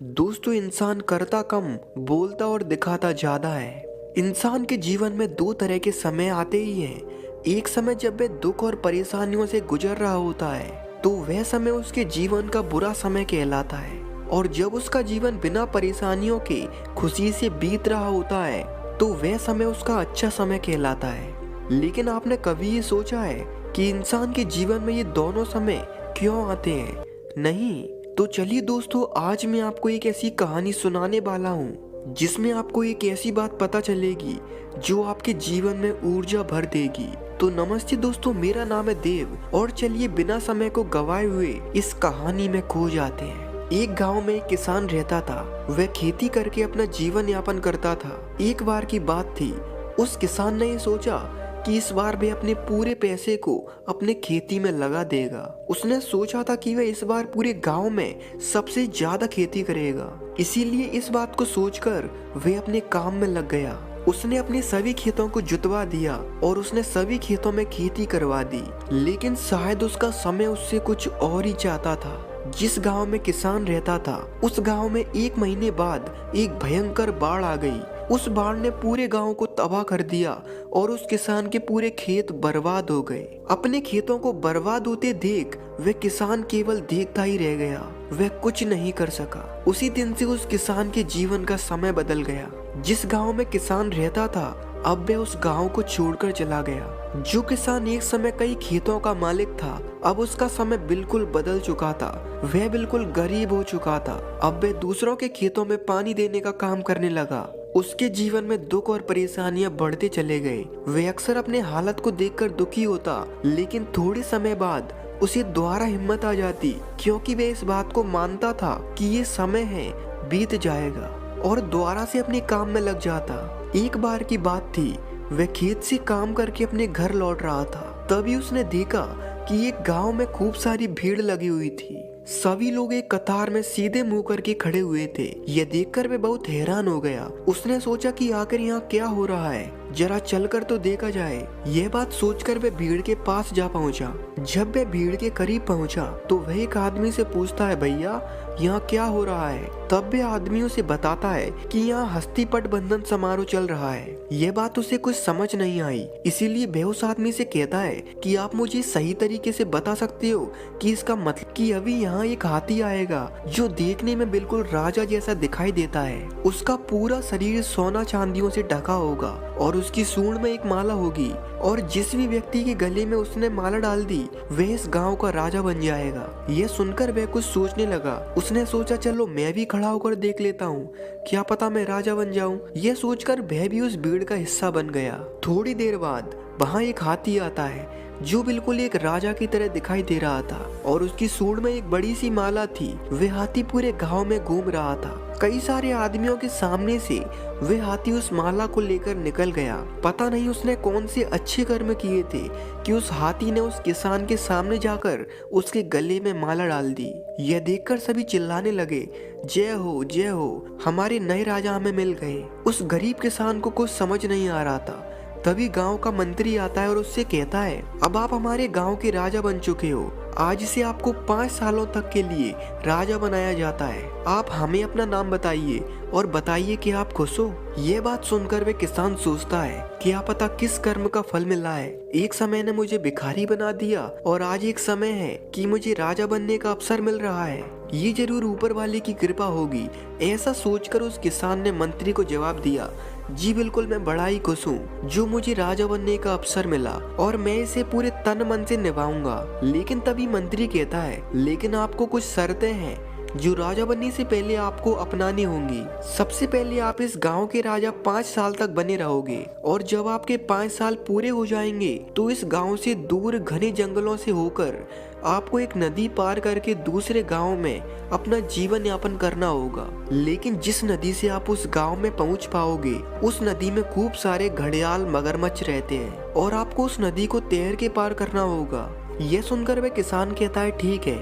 दोस्तों, इंसान करता कम, बोलता और दिखाता ज्यादा है। इंसान के जीवन में दो तरह के समय आते ही हैं। एक समय जब वह दुख और परेशानियों से गुजर रहा होता है तो वह समय उसके जीवन का बुरा समय कहलाता है, और जब उसका जीवन बिना परेशानियों के खुशी से बीत रहा होता है तो वह समय उसका अच्छा समय कहलाता है। लेकिन आपने कभी ये सोचा है कि इंसान के जीवन में ये दोनों समय क्यों आते हैं? नहीं। तो चलिए दोस्तों, आज मैं आपको एक ऐसी कहानी सुनाने वाला हूँ जिसमें आपको एक ऐसी बात पता चलेगी जो आपके जीवन में ऊर्जा भर देगी। तो नमस्ते दोस्तों, मेरा नाम है देव, और चलिए बिना समय को गवाए हुए इस कहानी में खो जाते हैं। एक गांव में एक किसान रहता था। वह खेती करके अपना जीवन यापन करता था। एक बार की बात थी, उस किसान ने ये सोचा कि इस बार वह अपने पूरे पैसे को अपने खेती में लगा देगा। उसने सोचा था कि वह इस बार पूरे गांव में सबसे ज्यादा खेती करेगा। इसीलिए इस बात को सोचकर वह अपने काम में लग गया। उसने अपने सभी खेतों को जुतवा दिया और उसने सभी खेतों में खेती करवा दी। लेकिन शायद उसका समय उससे कुछ और ही चाहता था। जिस गांव में किसान रहता था, उस गांव में एक महीने बाद एक भयंकर बाढ़ आ गई। उस बाढ़ ने पूरे गांव को तबाह कर दिया और उस किसान के पूरे खेत बर्बाद हो गए। अपने खेतों को बर्बाद होते देख वह किसान केवल देखता ही रह गया। वह कुछ नहीं कर सका। उसी दिन से उस किसान के जीवन का समय बदल गया। जिस गांव में किसान रहता था, अब वह उस गांव को छोड़कर चला गया। जो किसान एक समय कई खेतों का मालिक था, अब उसका समय बिल्कुल बदल चुका था। वह बिल्कुल गरीब हो चुका था। अब वह दूसरों के खेतों में पानी देने का काम करने लगा। उसके जीवन में दुख और परेशानियां बढ़ते चले गए। वह अक्सर अपने हालत को देखकर दुखी होता, लेकिन थोड़े समय बाद उसे दोबारा हिम्मत आ जाती, क्योंकि वह इस बात को मानता था कि ये समय है, बीत जाएगा, और दोबारा से अपने काम में लग जाता। एक बार की बात थी, वह खेत से काम करके अपने घर लौट रहा था। तभी उसने देखा कि एक गांव में खूब सारी भीड़ लगी हुई थी। सभी लोग एक कतार में सीधे मुंह करके खड़े हुए थे। यह देखकर वह बहुत हैरान हो गया। उसने सोचा कि आखिर यहाँ क्या हो रहा है, जरा चलकर तो देखा जाए। यह बात सोचकर वह भीड़ के पास जा पहुंचा। जब वह भीड़ के करीब पहुंचा तो वह एक आदमी से पूछता है, भैया यहाँ क्या हो रहा है? तब वह आदमी उसे बताता है कि यहाँ हस्तिपट बंधन समारोह चल रहा है। यह बात उसे कुछ समझ नहीं आई, इसीलिए वह उस आदमी से कहता है कि आप मुझे सही तरीके से बता सकते हो कि इसका मतलब कि अभी यहाँ एक हाथी आएगा जो देखने में बिल्कुल राजा जैसा दिखाई देता है। उसका पूरा शरीर सोना चांदियों से ढका होगा और उसकी सूंड में एक माला होगी, और जिस भी व्यक्ति के गले में उसने माला डाल दी वह इस गांव का राजा बन जाएगा। यह सुनकर वह कुछ सोचने लगा। उसने सोचा, चलो मैं भी खड़ा होकर देख लेता हूँ, क्या पता मैं राजा बन जाऊं। यह सोचकर वह भी उस भीड़ का हिस्सा बन गया। थोड़ी देर बाद वहाँ एक हाथी आता है जो बिल्कुल एक राजा की तरह दिखाई दे रहा था, और उसकी सूंड में एक बड़ी सी माला थी। वह हाथी पूरे गांव में घूम रहा था। कई सारे आदमियों के सामने से वह हाथी उस माला को लेकर निकल गया। पता नहीं उसने कौन से अच्छे कर्म किए थे कि उस हाथी ने उस किसान के सामने जाकर उसके गले में माला डाल दी। यह देखकर सभी चिल्लाने लगे, जय हो, हमारे नए राजा हमें मिल गए। उस गरीब किसान को कुछ समझ नहीं आ रहा था। तभी गांव का मंत्री आता है और उससे कहता है, अब आप हमारे गांव के राजा बन चुके हो। आज से आपको 5 सालों तक के लिए राजा बनाया जाता है। आप हमें अपना नाम बताइए और बताइए कि आप खुश हो। ये बात सुनकर वे किसान सोचता है, क्या पता किस कर्म का फल मिला है। एक समय ने मुझे भिखारी बना दिया और आज एक समय है कि मुझे राजा बनने का अवसर मिल रहा है। ये जरूर ऊपर वाले की कृपा होगी। ऐसा सोचकर उस किसान ने मंत्री को जवाब दिया, जी बिल्कुल, मैं बड़ा ही खुश हूँ जो मुझे राजा बनने का अवसर मिला, और मैं इसे पूरे तन मन से निभाऊंगा। लेकिन तभी मंत्री कहता है, लेकिन आपको कुछ शर्तें हैं जो राजा बनने से पहले आपको अपनानी होंगी। सबसे पहले आप इस गांव के राजा 5 साल तक बने रहोगे, और जब आपके 5 साल पूरे हो जाएंगे तो इस गांव से दूर घने जंगलों से होकर आपको एक नदी पार करके दूसरे गांव में अपना जीवन यापन करना होगा। लेकिन जिस नदी से आप उस गांव में पहुंच पाओगे, उस नदी में खूब सारे घड़ियाल मगरमच्छ रहते हैं, और आपको उस नदी को तैर के पार करना होगा। यह सुनकर वह किसान कहता है, ठीक है,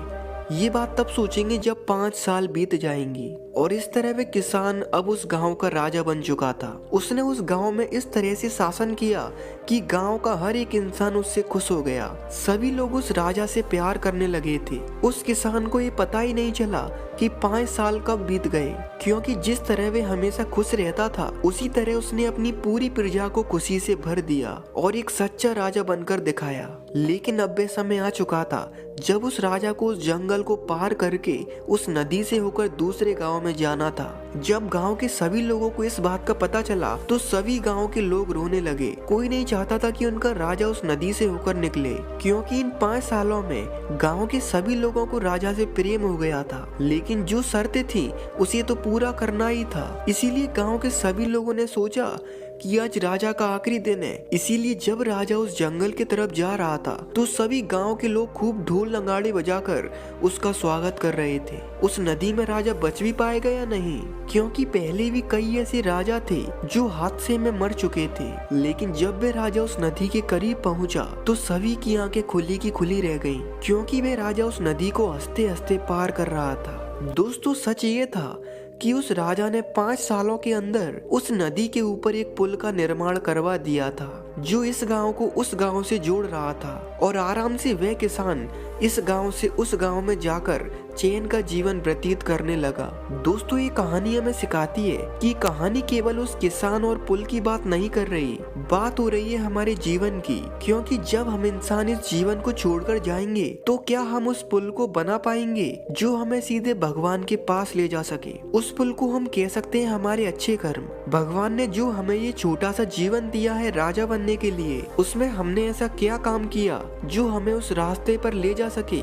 ये बात तब सोचेंगे जब 5 साल बीत जाएंगी। और इस तरह वे किसान अब उस गांव का राजा बन चुका था। उसने उस गांव में इस तरह से शासन किया कि गांव का हर एक इंसान उससे खुश हो गया। सभी लोग उस राजा से प्यार करने लगे थे। उस किसान को ये पता ही नहीं चला कि 5 साल कब बीत गए, क्योंकि जिस तरह वे हमेशा खुश रहता था उसी तरह उसने अपनी पूरी प्रजा को खुशी से भर दिया और एक सच्चा राजा बनकर दिखाया। लेकिन अब वे समय आ चुका था जब उस राजा को उस जंगल को पार करके उस नदी से होकर दूसरे गांव में जाना था। जब गांव के सभी लोगों को इस बात का पता चला तो सभी गांव के लोग रोने लगे। कोई नहीं चाहता था कि उनका राजा उस नदी से होकर निकले, क्योंकि इन 5 सालों में गांव के सभी लोगों को राजा से प्रेम हो गया था। लेकिन जो शर्तें थी उसे तो पूरा करना ही था। इसीलिए गांव के सभी लोगों ने सोचा कि आज राजा का आखिरी दिन है। इसीलिए जब राजा उस जंगल की तरफ जा रहा था तो सभी गांव के लोग खूब ढोल नगाड़े बजाकर उसका स्वागत कर रहे थे। उस नदी में राजा बच भी पाएगा या नहीं, क्योंकि पहले भी कई ऐसे राजा थे जो हादसे में मर चुके थे। लेकिन जब वे राजा उस नदी के करीब पहुंचा तो सभी की आंखें खुली की खुली रह गईं, क्योंकि वे राजा उस नदी को हंसते हंसते पार कर रहा था। दोस्तों, सच ये था कि उस राजा ने 5 सालों के अंदर उस नदी के ऊपर एक पुल का निर्माण करवा दिया था जो इस गांव को उस गांव से जोड़ रहा था। और आराम से वह किसान इस गांव से उस गांव में जाकर चैन का जीवन व्यतीत करने लगा। दोस्तों, ये कहानी हमें सिखाती है कि कहानी केवल उस किसान और पुल की बात नहीं कर रही, बात हो रही है हमारे जीवन की। क्योंकि जब हम इंसान इस जीवन को छोड़कर जाएंगे तो क्या हम उस पुल को बना पाएंगे जो हमें सीधे भगवान के पास ले जा सके। उस पुल को हम कह सकते हैं हमारे अच्छे कर्म। भगवान ने जो हमें ये छोटा सा जीवन दिया है राजा बनने के लिए, उसमें हमने ऐसा क्या काम किया जो हमें उस रास्ते पर ले जा सके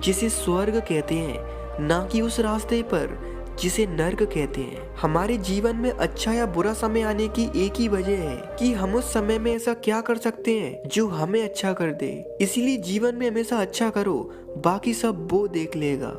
जिसे स्वर्ग कहते हैं, ना कि उस रास्ते पर जिसे नर्क कहते हैं। हमारे जीवन में अच्छा या बुरा समय आने की एक ही वजह है कि हम उस समय में ऐसा क्या कर सकते हैं जो हमें अच्छा कर दे। इसीलिए जीवन में हमेशा अच्छा करो, बाकी सब वो देख लेगा।